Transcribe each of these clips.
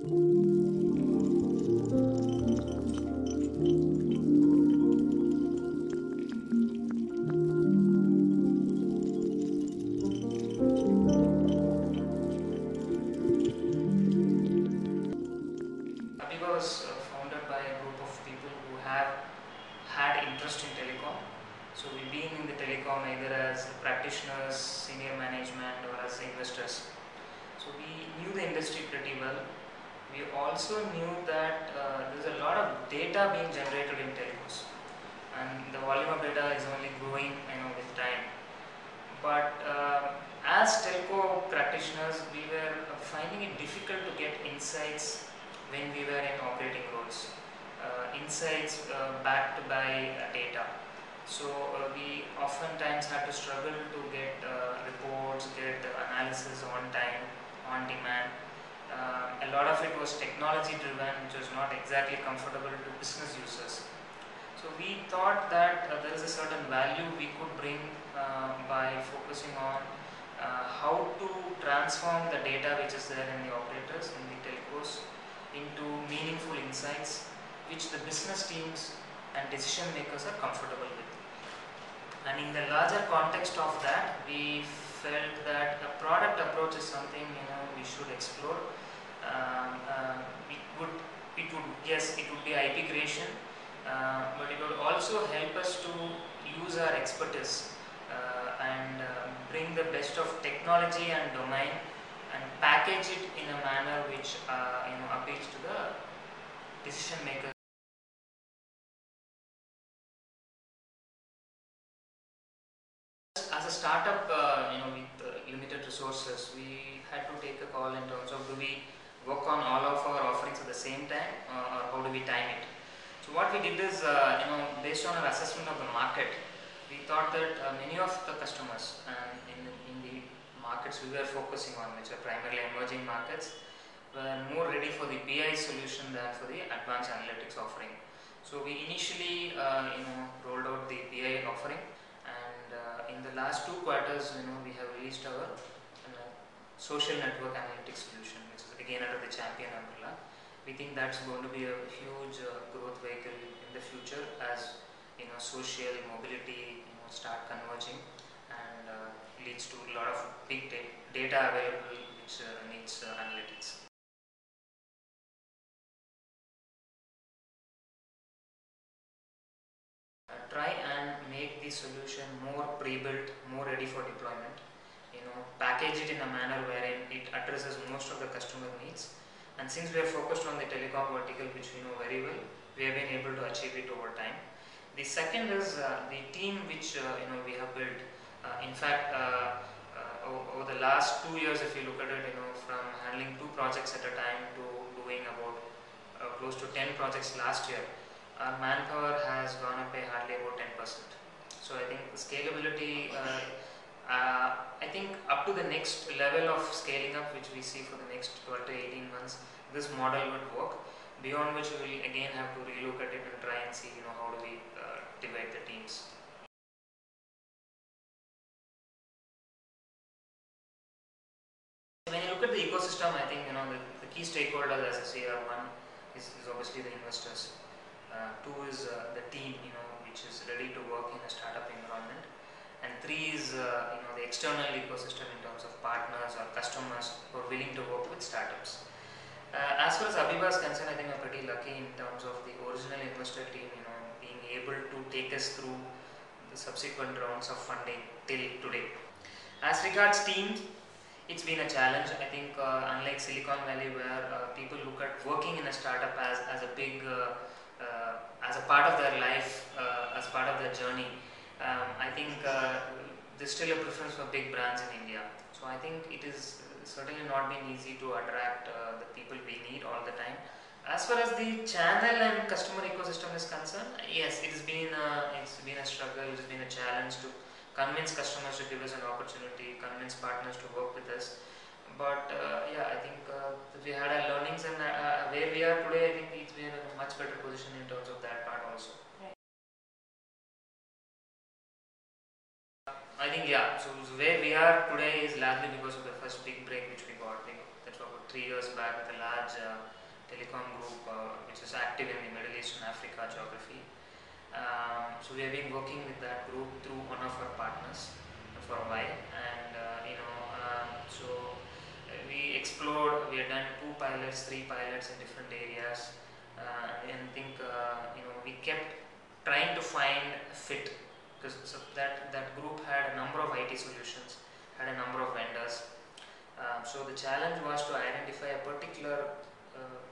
Abiba was founded by a group of people who have had interest in telecom. So we've been in the telecom either as practitioners, senior management, or as investors. So we knew the industry pretty well. We also knew that there's a lot of data being generated in telcos, and the volume of data is only growing, with time. But as telco practitioners, we were finding it difficult to get insights when we were in operating roles. Insights backed by data. So we oftentimes had to struggle to get reports, get analysis on time, on demand. A lot of it was technology driven, which was not exactly comfortable to business users. So we thought that there is a certain value we could bring by focusing on how to transform the data which is there in the operators, in the telcos, into meaningful insights which the business teams and decision makers are comfortable with. And in the larger context of that, we felt that a product approach is something we should explore. It would be IP creation, but it would also help us to use our expertise and bring the best of technology and domain and package it in a manner which appeals to the decision makers. As a startup, with limited resources, we had to take a call in terms of, do we work on all of our offerings at the same time, or how do we time it? So what we did is, based on our assessment of the market, we thought that many of the customers in the markets we were focusing on, which are primarily emerging markets, were more ready for the BI solution than for the advanced analytics offering. So we initially, rolled out the BI offering, and in the last 2 quarters, we have released our social network analytics solution, which is again under the Champion umbrella. We think that's going to be a huge growth vehicle in the future as social mobility start converging and leads to a lot of big data available which needs analytics. Try and make the solution more pre-built, more ready for deployment. Package it in a manner wherein it addresses most of the customer needs. And since we are focused on the telecom vertical, which we know very well, we have been able to achieve it over time. The second is the team which we have built. In fact, over the last 2 years, if you look at it, from handling 2 projects at a time to doing about close to 10 projects last year, our manpower has gone up by hardly about 10%. So I think the scalability, I think up to the next level of scaling up, which we see for the next 12 to 18 months, this model would work. Beyond which we will again have to relook at it and try and see, how do we divide the teams. When you look at the ecosystem, I think the key stakeholders, as I say, are one is obviously the investors. 2 is the team, which is ready to work in a startup environment, and 3 is the external ecosystem in terms of partners or customers who are willing to work with startups. As far as Abiba is concerned, I think we're pretty lucky in terms of the original investor team, being able to take us through the subsequent rounds of funding till today. As regards teams, it's been a challenge. I think unlike Silicon Valley, where people look at working in a startup as a big as a part of their life, as part of their journey, I think there's still a preference for big brands in India. So I think it is certainly not been easy to attract the people we need all the time. As far as the channel and customer ecosystem is concerned, yes, it's been a struggle, it's been a challenge to convince customers to give us an opportunity, convince partners to work with us. But yeah, I think we had our learnings, and where we are today, I think it's been in a much better position in terms of that part also. I think think yeah. So where we are today is largely because of the first big break which we got. That was about 3 years back with a large telecom group which is active in the Middle East and Africa geography. So we have been working with that group through one of our partners for a while, and we explored. We have done 2 pilots, 3 pilots in different areas, and I think we kept trying to find a fit, because that group had a number of IT solutions, had a number of vendors. So the challenge was to identify a particular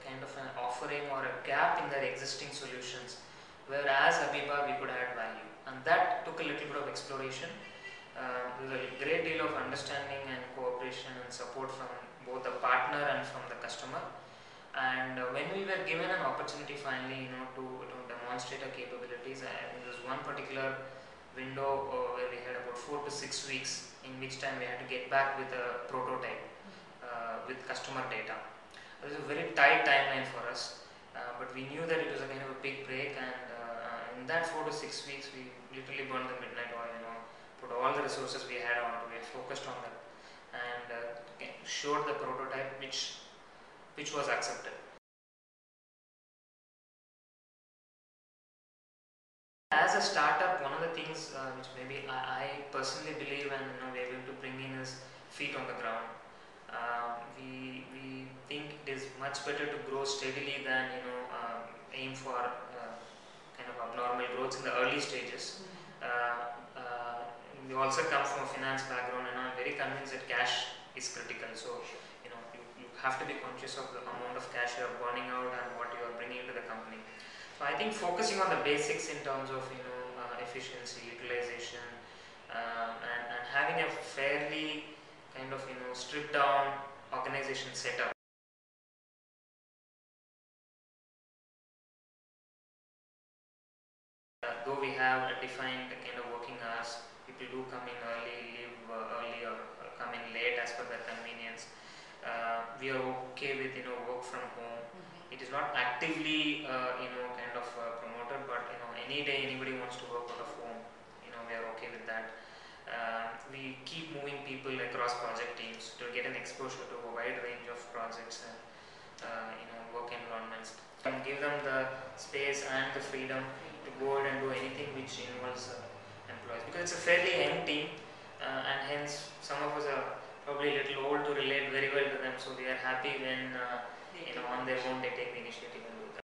kind of an offering or a gap in their existing solutions, where as Abiba we could add value, and that took a little bit of exploration. There was a great deal of understanding and cooperation and support from both the partner and from the customer. And when we were given an opportunity finally, to demonstrate our capabilities, I think there was one particular window where we had about 4 to 6 weeks, in which time we had to get back with a prototype with customer data. It was a very tight timeline for us, but we knew that it was a kind of a big break, and in that 4 to 6 weeks we literally burned the midnight oil, put all the resources we had on it, we focused on that, and showed the prototype which was accepted. As a startup, one of the things which maybe I personally believe and we're able to bring in is feet on the ground. We think it is much better to grow steadily than aim for kind of abnormal growth in the early stages. We also come from a finance background, and I'm very convinced that cash is critical. So you have to be conscious of the amount of cash you are burning out and what you are bringing into the company. So I think focusing on the basics in terms of efficiency, utilization, and having a fairly kind of stripped down organization setup. Though we have a defined kind of working hours, people do come in early, leave early, or come in late as per their convenience. We are okay with work from home. It is not actively kind of promoted, but any day anybody wants to work out of home, we are okay with that. We keep moving people across project teams to get an exposure to a wide range of projects and work environments, and give them the space and the freedom to go ahead and do anything which involves employees, because it's a fairly young team, and hence some of us are probably a little old to relate very well to them, so we are happy when on their own they take the initiative and do that.